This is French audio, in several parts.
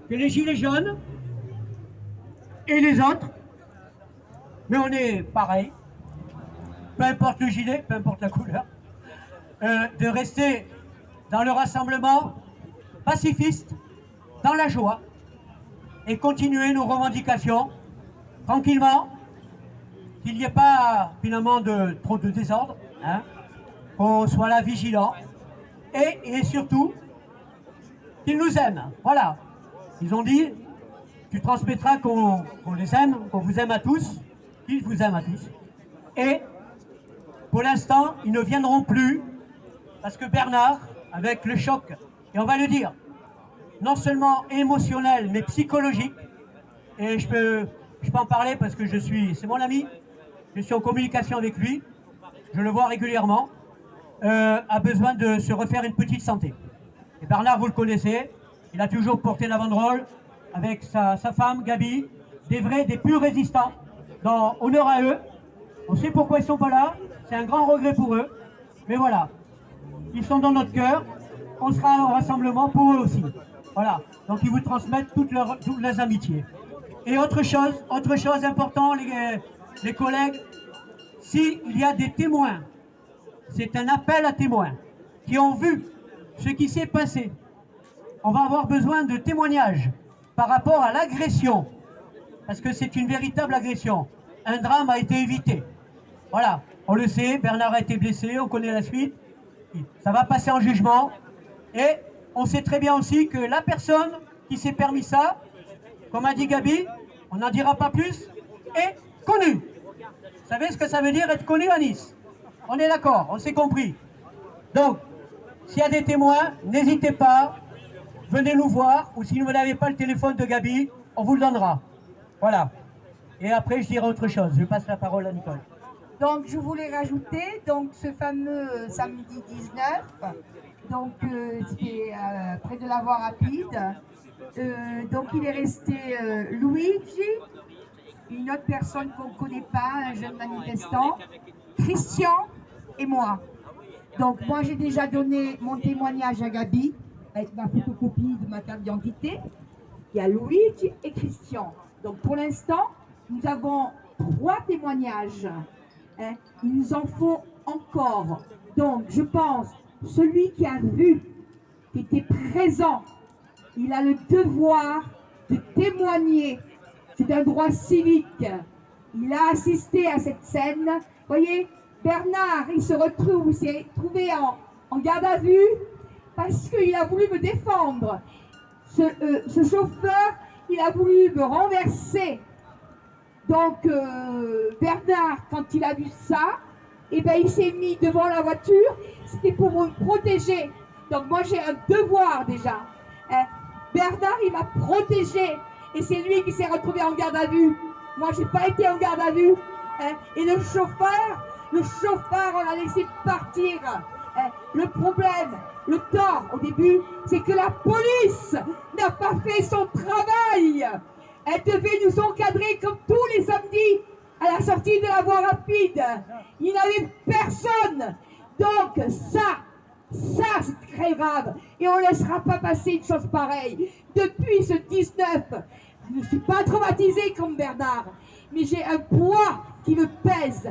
Que les gilets jaunes et les autres, mais on est pareil, peu importe le gilet, peu importe la couleur, de rester dans le rassemblement pacifiste, dans la joie, et continuer nos revendications tranquillement, qu'il n'y ait pas finalement trop de désordre, hein, qu'on soit là vigilant, et surtout qu'ils nous aiment. Voilà, ils ont dit, tu transmettras qu'on les aime, qu'on vous aime à tous, qu'ils vous aiment à tous. Et pour l'instant, ils ne viendront plus parce que Bernard, avec le choc, et on va le dire, non seulement émotionnel, mais psychologique, et je peux en parler parce que c'est mon ami, je suis en communication avec lui, je le vois régulièrement, a besoin de se refaire une petite santé. Et Bernard, vous le connaissez, il a toujours porté la banderole avec sa femme, Gabi, des purs résistants, dans honneur à eux. On sait pourquoi ils ne sont pas là, c'est un grand regret pour eux, mais voilà, ils sont dans notre cœur, on sera au rassemblement pour eux aussi. Voilà, donc ils vous transmettent toutes leurs amitiés. Et autre chose important, les collègues, s'il y a des témoins, c'est un appel à témoins qui ont vu ce qui s'est passé. On va avoir besoin de témoignages par rapport à l'agression, parce que c'est une véritable agression. Un drame a été évité. Voilà, on le sait, Bernard a été blessé, on connaît la suite. Ça va passer en jugement. Et on sait très bien aussi que la personne qui s'est permis ça, comme a dit Gabi, on n'en dira pas plus, est connue. Vous savez ce que ça veut dire être connu à Nice? On est d'accord, on s'est compris. Donc, s'il y a des témoins, n'hésitez pas, venez nous voir, ou si vous n'avez pas le téléphone de Gabi, on vous le donnera. Voilà. Et après, je dirai autre chose. Je passe la parole à Nicole. Donc, je voulais rajouter, donc, ce fameux samedi 19, donc, c'était près de la voie rapide. Donc, il est resté Luigi, une autre personne qu'on ne connaît pas, un jeune manifestant, Christian et moi. Donc, moi, j'ai déjà donné mon témoignage à Gabi, avec ma photocopie de ma carte d'identité. Il y a Luigi et Christian. Donc, pour l'instant, nous avons 3 témoignages. Hein. Il nous en faut encore. Donc, je pense, celui qui a vu, qui était présent, il a le devoir de témoigner. C'est un droit civique. Il a assisté à cette scène. Vous voyez, Bernard, il s'est trouvé en garde à vue parce qu'il a voulu me défendre. Ce chauffeur, il a voulu me renverser. Donc, Bernard, quand il a vu ça, eh ben, il s'est mis devant la voiture. C'était pour me protéger. Donc, moi, j'ai un devoir déjà. Hein. Bernard, il m'a protégé. Et c'est lui qui s'est retrouvé en garde à vue. Moi, je n'ai pas été en garde à vue. Hein. Et le chauffeur, on l'a laissé partir. Hein. Le problème, le tort au début, c'est que la police n'a pas fait son travail. Elle devait nous encadrer comme tous les samedis à la sortie de la voie rapide. Il n'y avait personne. Donc ça c'est très grave. Et on ne laissera pas passer une chose pareille. Depuis ce 19, je ne suis pas traumatisée comme Bernard, mais j'ai un poids qui me pèse.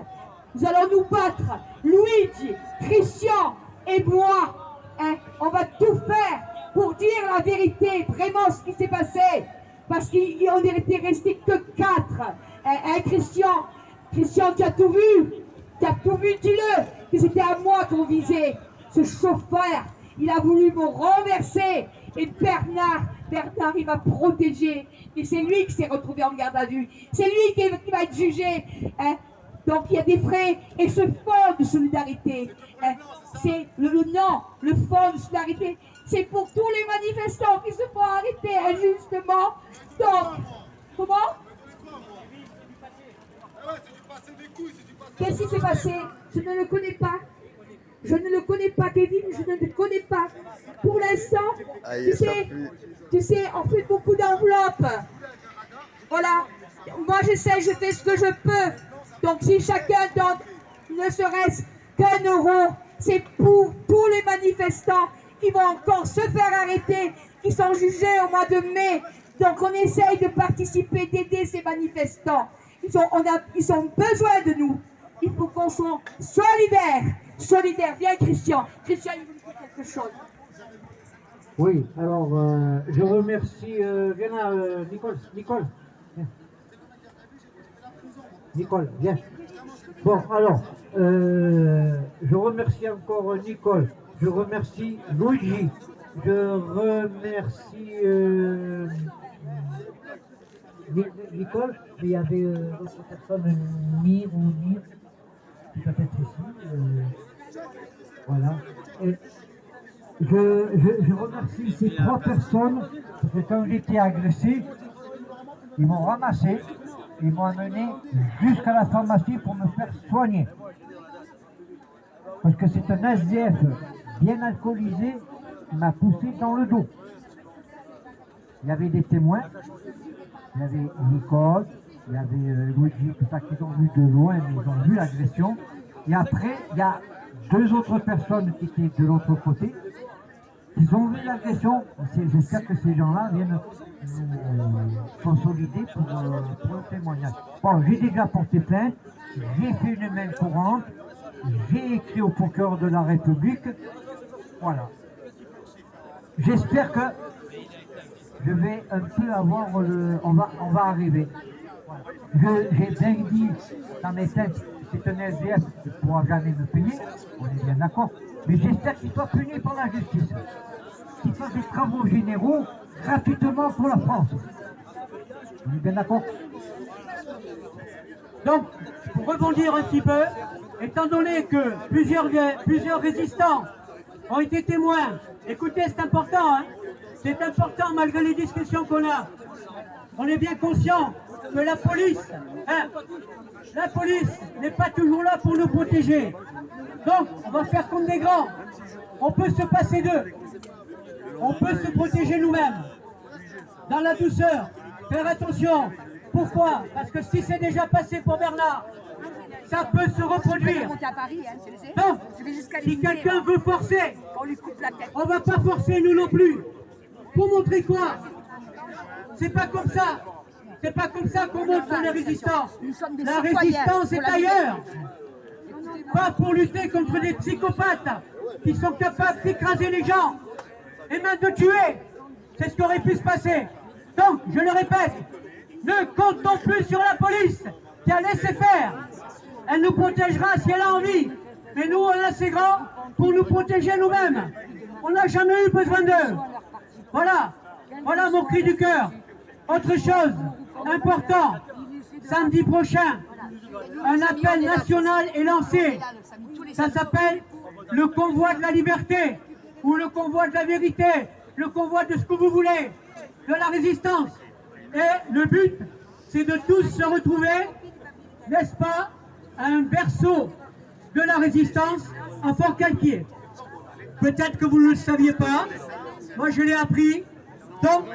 Nous allons nous battre, Luigi, Christian et moi. Hein, on va tout faire pour dire la vérité, vraiment ce qui s'est passé. Parce qu'on n'était resté que 4. Hein, Christian, tu as tout vu. Tu as tout vu, dis-le. Que c'était à moi qu'on visait. Ce chauffeur, il a voulu me renverser. Et Bernard, il m'a protégé. Et c'est lui qui s'est retrouvé en garde à vue. C'est lui qui va être jugé. Hein. Donc il y a des frais. Et ce fonds de solidarité, hein, c'est le fonds de solidarité, c'est pour tous les manifestants qui se font arrêter injustement. Donc, comment? Qu'est-ce qui s'est passé? Je ne le connais pas. Je ne le connais pas, Kevin, je ne le connais pas. Pour l'instant, tu sais, on fait beaucoup d'enveloppes. Voilà. Moi, je fais ce que je peux. Donc, si chacun donne ne serait-ce qu'1 euro, c'est pour tous les manifestants qui vont encore se faire arrêter, qui sont jugés au mois de mai. Donc on essaye de participer, d'aider ces manifestants. Ils ont besoin de nous. Il faut qu'on soit solidaires. Viens Christian. Christian, il veut dire quelque chose. Oui, alors je remercie, viens là, Nicole, viens. Bon, alors, je remercie encore Nicole, je remercie Luigi, je remercie Nicole, mais il y avait d'autres personnes, Mir, peut-être ici, voilà. Et je remercie ces 3 personnes, parce que quand j'étais agressé, ils m'ont ramassé, ils m'ont amené jusqu'à la pharmacie pour me faire soigner. Parce que c'est un SDF bien alcoolisé qui m'a poussé dans le dos. Il y avait des témoins, il y avait Nicole, il y avait Luigi, tout ça, qui ont vu de loin, mais ils ont vu l'agression. Et après, il y a 2 autres personnes qui étaient de l'autre côté, ils ont vu l'agression. J'espère que ces gens-là viennent nous consolider pour le témoignage. Bon, j'ai déjà porté plainte, j'ai fait une main courante, j'ai écrit au procureur de la République. Voilà. J'espère que je vais un peu avoir on va arriver. Voilà. J'ai bien dit dans mes plaintes, c'est un SDF qui ne pourra jamais me payer, on est bien d'accord. Mais j'espère qu'il soit puni par la justice. Qu'il fasse des travaux généraux gratuitement pour la France. On est bien d'accord? Donc, pour rebondir un petit peu, étant donné que plusieurs résistants ont été témoins, écoutez, c'est important, hein, c'est important malgré les discussions qu'on a. On est bien conscient que la police n'est pas toujours là pour nous protéger. Donc, on va faire comme des grands. On peut se passer d'eux. On peut se protéger nous-mêmes. Dans la douceur. Faire attention. Pourquoi? Parce que si c'est déjà passé pour Bernard, ça peut se reproduire. Donc, si quelqu'un veut forcer, on ne va pas forcer nous non plus. Pour montrer quoi? C'est pas comme ça. C'est pas comme ça qu'on montre les résistants. La résistance est ailleurs. Pas pour lutter contre des psychopathes qui sont capables d'écraser les gens et même de tuer. C'est ce qui aurait pu se passer. Donc, je le répète, ne comptons plus sur la police qui a laissé faire. Elle nous protégera si elle a envie. Mais nous, on est assez grands pour nous protéger nous-mêmes. On n'a jamais eu besoin d'eux. Voilà. Voilà mon cri du cœur. Autre chose important, samedi prochain, un appel national est lancé. Ça s'appelle le convoi de la liberté, ou le convoi de la vérité, le convoi de ce que vous voulez, de la résistance. Et le but, c'est de tous se retrouver, n'est-ce pas, à un berceau de la résistance à Fort-Calquier. Peut-être que vous ne le saviez pas, moi je l'ai appris. Donc,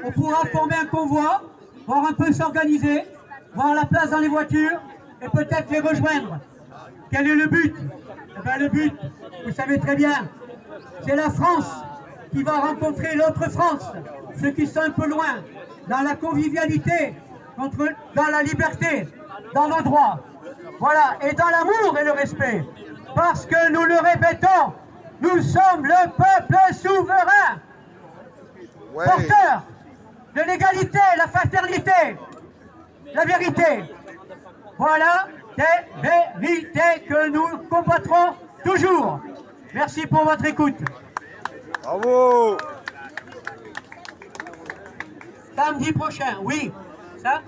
on pourra former un convoi, voir un peu s'organiser, voir la place dans les voitures et peut-être les rejoindre. Quel est le but? Eh bien, le but, vous savez très bien, c'est la France qui va rencontrer l'autre France, ceux qui sont un peu loin, dans la convivialité, dans la liberté, dans nos droits. Voilà, et dans l'amour et le respect. Parce que nous le répétons, nous sommes le peuple souverain, porteur de l'égalité, la fraternité, la vérité. Voilà des vérités que nous combattrons toujours. Merci pour votre écoute. Bravo! Samedi prochain, oui. Ça